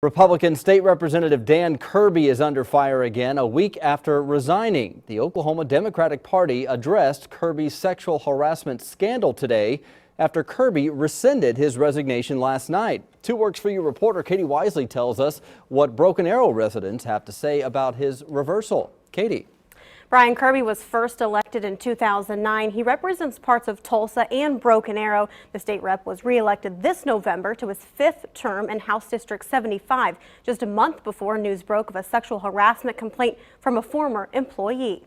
Republican State Representative Dan Kirby is under fire again a week after resigning. The Oklahoma Democratic Party addressed Kirby's sexual harassment scandal today after Kirby rescinded his resignation last night. 2 Works For You reporter Katie Wisely tells us what Broken Arrow residents have to say about his reversal. Katie. Brian Kirby was first elected in 2009. He represents parts of Tulsa and Broken Arrow. The state rep was re-elected this November to his 5th term in House District 75, just a month before news broke of a sexual harassment complaint from a former employee.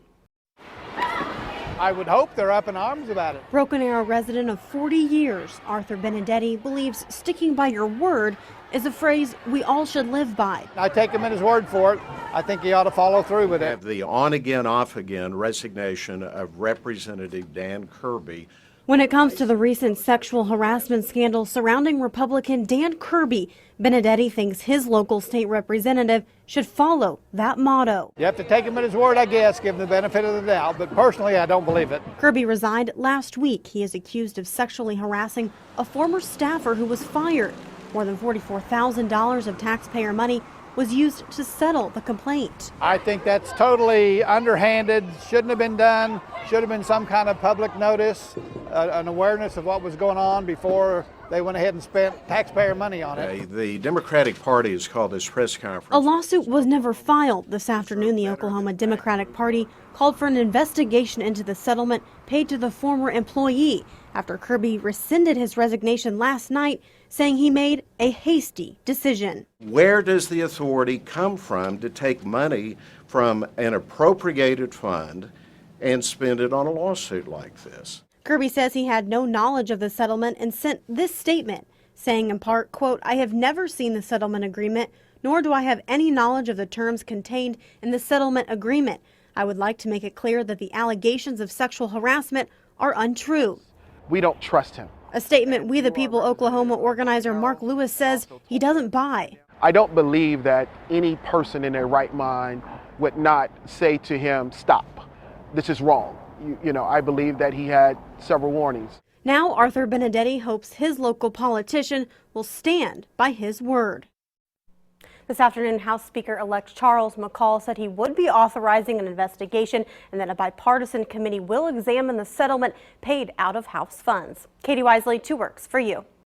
I would hope they're up in arms about it. Broken Arrow resident of 40 years, Arthur Benedetti, believes sticking by your word is a phrase we all should live by. I take him in his word for it. I think he ought to follow through with it. The on-again, off-again resignation of Representative Dan Kirby. When it comes to the recent sexual harassment scandal surrounding Republican Dan Kirby, Benedetti thinks his local state representative should follow that motto. You have to take him at his word, I guess, give him the benefit of the doubt, but personally I don't believe it. Kirby resigned last week. He is accused of sexually harassing a former staffer who was fired. More than $44,000 of taxpayer money was used to settle the complaint. I think that's totally underhanded, shouldn't have been done, should have been some kind of public notice, an awareness of what was going on before they went ahead and spent taxpayer money on it. The Democratic Party has called this press conference. A lawsuit was never filed. This afternoon, the Oklahoma Democratic Party called for an investigation into the settlement paid to the former employee after Kirby rescinded his resignation last night, saying he made a hasty decision. Where does the authority come from to take money from an appropriated fund and spend it on a lawsuit like this? Kirby says he had no knowledge of the settlement and sent this statement, saying in part, quote, "I have never seen the settlement agreement, nor do I have any knowledge of the terms contained in the settlement agreement. I would like to make it clear that the allegations of sexual harassment are untrue." We don't trust him. A statement We the People Oklahoma organizer Mark Lewis says he doesn't buy. I don't believe that any person in their right mind would not say to him, stop, this is wrong. You know, I believe that he had several warnings. Now Arthur Benedetti hopes his local politician will stand by his word. This afternoon, House Speaker-elect Charles McCall said he would be authorizing an investigation and that a bipartisan committee will examine the settlement paid out of House funds. Katie Wisely, 2 Works For You.